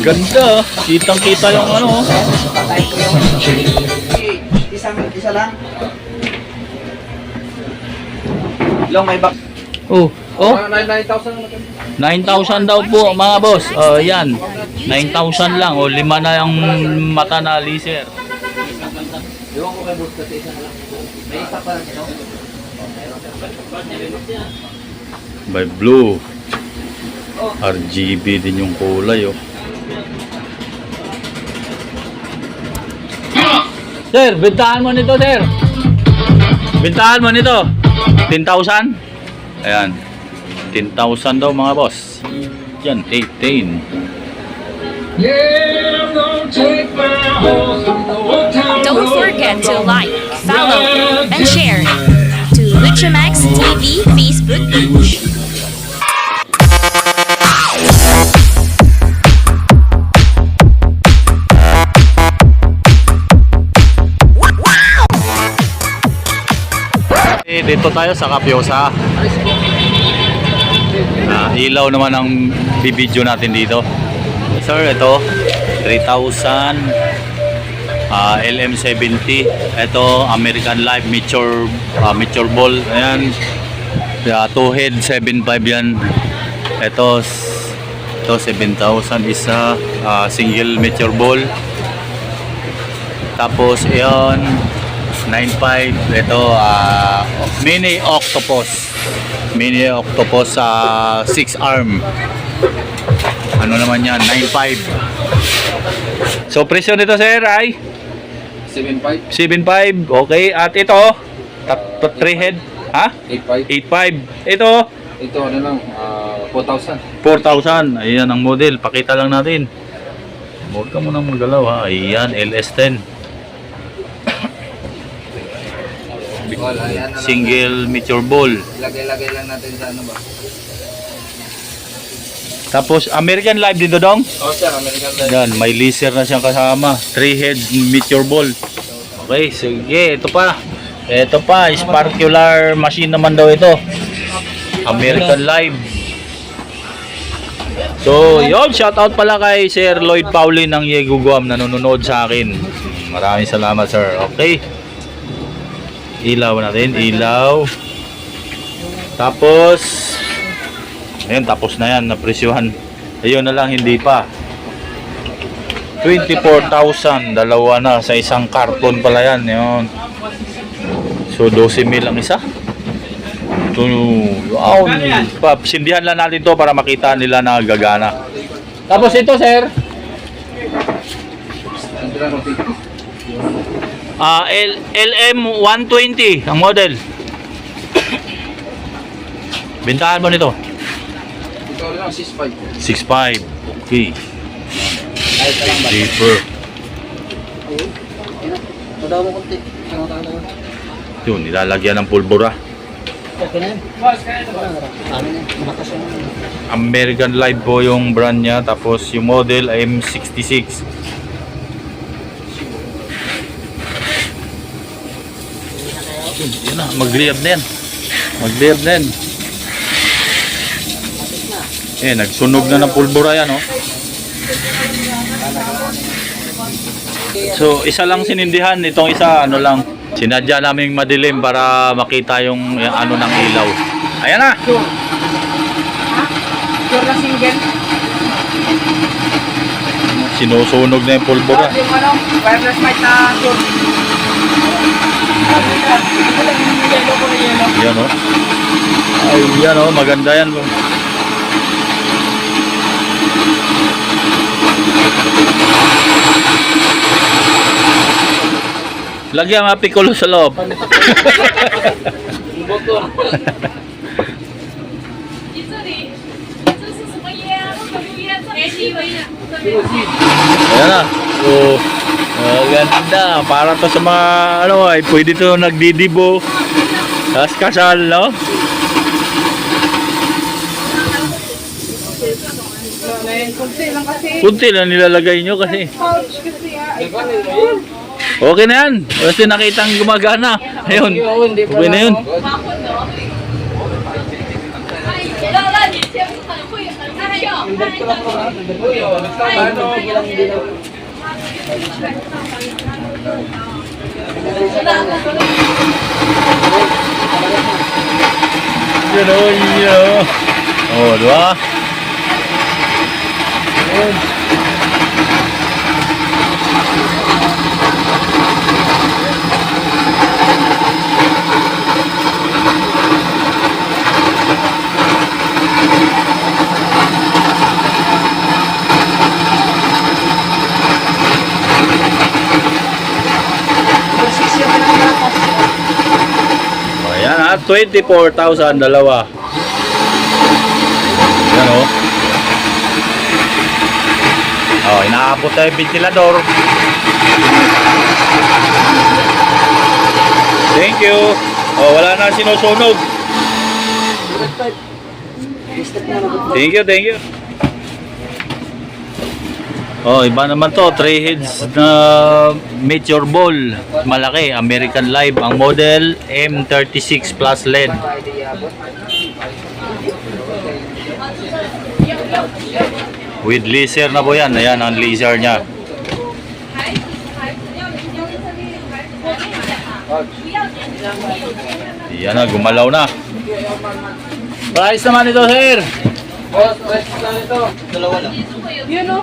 Ganda. Kitang-kita yung ano. Isa lang. Long may back. Oh. 9,000 9,000 daw po mga boss. Yan. 9,000 lang. O, 5 na yung mata na laser. Ewan ko kay boss kasi isa lang. May isa pa lang ito. By blue. RGB din yung kulay oh. Sir, bintahan mo nito sir. Bintahan mo nito. 10,000. Ayan. 10,000 daw mga boss. Yan, 18. Don't forget to like, follow, and share to Luchamax TV Facebook page. Dito tayo sa Capiosa. Ilaw naman ang bibidyo natin dito. Sir, ito 3,000 LM70. Ito American Life Mature Ball. Ayan. Two head 7.5 yan. Ito 7,000 isa single Mature Ball. Tapos iyon 9.5. Ito mini octopus. Mini octopus 6 arm. Ano naman yan? 9.5. So presyo nito sir ay 7,500. 7.5. Okay. At ito 3 head. Ha? 8.5. 8,500. Ito Ito ano lang 4,000. 4,000. Ayan ang model. Pakita lang natin. Huwag ka munang magalaw ha. Ayan, LS10. Wala, yan na lang. Single Mature Ball. Lagay-lagay lang natin sa ano ba? Tapos American Life dito dong. Oh sir, American Life. Yan, may laser na siyang kasama. 3 head Mature Ball. Okay, sige. Ito pa. Ito pa, sparkular machine naman daw ito. American Life. So, yun, shoutout pala kay Sir Lloyd Paulin ng Yeguguam na nanonood sa akin. Maraming salamat, sir. Okay. Ilaw natin, ilaw. Tapos, ayun, tapos na yan, napresyuhan. Ayun na lang, hindi pa. 24,000, dalawa na sa isang karton pala yan. Yun. So, 12,000 ang isa. So, wow, sindihan lang natin to para makita nila na gagana. Tapos ito, sir. LM120 ang model. Bintahan mo nito? Ito lang 6,500. 6.5. Okay. Cheaper. Tadaw mo konti. Yun, nilalagyan ng pulbura. American Life po yung brand niya. Tapos yung model ay M66. Yun na, mag-reab na yan. Mag-reab na yan. Nagsunog na ng pulbura yan, oh. So, isa lang sinindihan. Itong isa, ano lang. Sinadya namin madilim para makita yung ano ng ilaw. Ayan na! Pure na single. Sinusunog na yung pulbura. Yung ano, wireless mic na pure. Yan o. Ay, yan o. Maganda yan. Lagyan mga piccolo sa loob. Ayan na. So, ganda. Para to sa mga, ano ay, pwede to nagdidibo. Tapos kasal, no? Kunti lang kasi. Kunti lang nilalagay nyo kasi. Pouch kasi Okay na yan. Kasi nakitang gumagana. Ayun. Okay na yun. Number ko lang po. Number ko yun. Paano? Sige lang hindi lang. Yun o, yun. Oh, diba? Ayan ha, 24,000 dalawa. Yan o. Oh, inaabot tayo yung ventilador. Thank you. Oh, wala na sinusunog. Thank you, thank you. Oh, iba naman to, 3 heads na Meteor Ball. Malaki, American Live. Ang model, M36 plus LED. With laser na po yan. Ayan, ang laser niya. Yan na, gumalaw na. Price naman ito, sir. Boss, price lang ito. Dalawa lang. Yun o.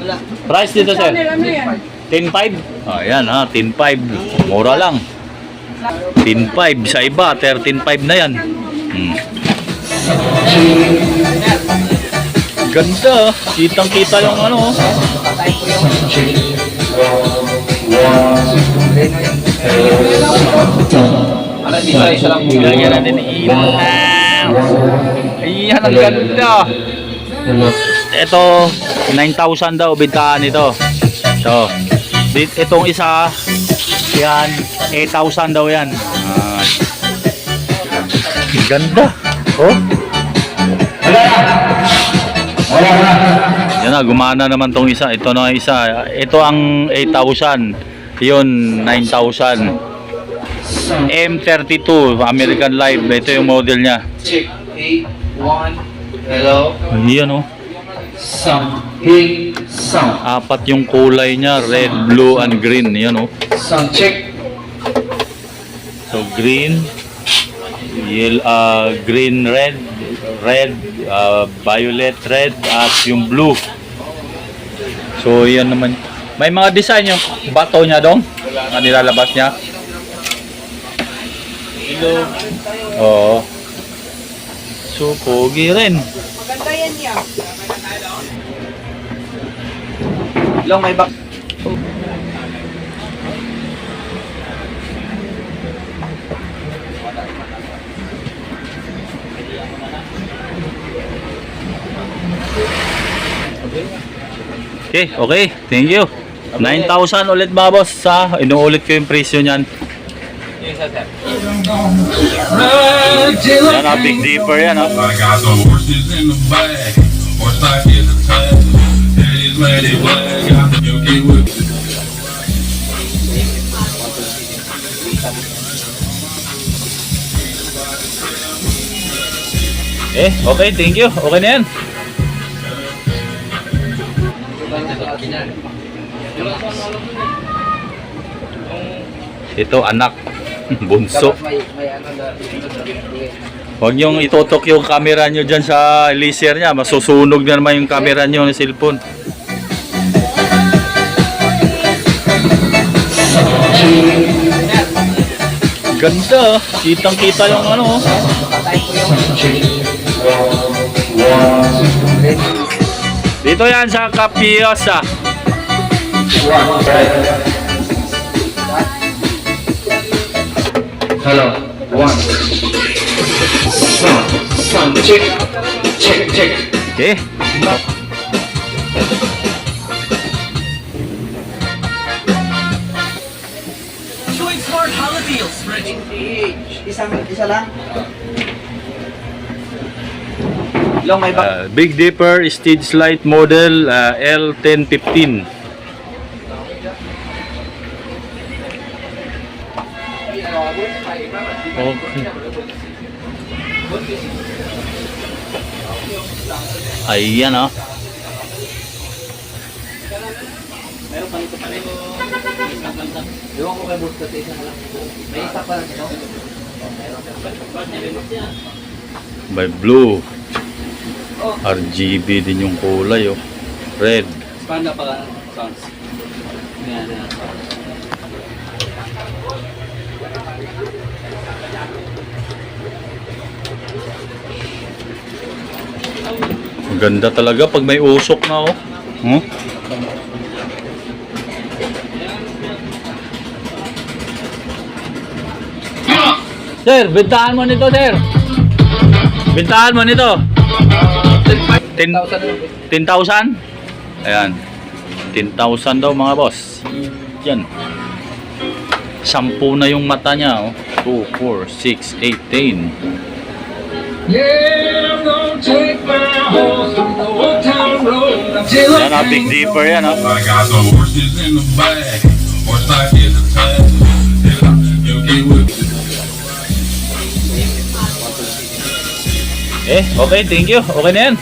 Wala. Price dito, sir. Channel, ano yan? 10.5. Ayan ha, 10.5. Mura lang. 10.5 sa iba, 13.5 na yan. Ganda. Kitang-kita yung ano. Alam, isa lang. Lagyan natin ilaw. Ayan, ang ganda. Ito, 9,000 daw bintahan ito. So, itong isa, yan, 8,000 daw yan. Ganda. Oh. Yan na, gumana naman tong isa. Ito na isa. Ito ang 8,000. Yun, 9,000. M32 American Live. Ito yung model niya. Check 8-1. Hello. Yan oh. Sound. Apat yung kulay niya, red, blue, and green. Yan oh. Sound check. So green, green, red, violet, red, at yung blue. So yan naman. May mga design yung bato niya dong. Ang nilalabas niya. Hello. Oo. So pogi rin. Maganda yan niya. Long may back. Okay, okay. Thank you. 9,000 ulit ba boss? Inuulit ko yung presyo niyan. Yan ah, Big Dipper yan ah. I got the horses in the bag. Horse like is a tag. Ladies, lady, flag. Got the UK whip. Okay, thank you. Okay na yan. Ito anak. Bunso. May ano na. Huwag niyong itutok yung camera niyo dyan sa laser niya. Masusunog na naman yung camera niyo ng cellphone. Ganda. Kitang-kita yung ano. Dito yan sa Capiosa. Hello. 1. Sound check. Check. Okay. Join Smart Holiday Deals, Reggie. Isa lang. Long may back. Big Dipper Stage Light Model L1015. Okay. Ayan oh. Meron pa nito pa rin. Ewan ko kay boss kasi isa lang. May isa pa lang ito. May blue. RGB din yung kulay oh. Red. Panda pa ka sounds. Yan. Maganda talaga pag may usok na oh. Hmm? Sir, bintahan mo nito, sir. Bintahan mo nito. 10,000? Ayan. 10,000 daw mga boss. Yan. 10 na yung mata niya oh. 2, 4, 6, 8, 10. Yeah, I'm gonna take my horse on the old town road until Yan ah, Big Dipper yan ah. I got the horses in the back, horse stock in the tag. You get with Okay, thank you. Okay na yan.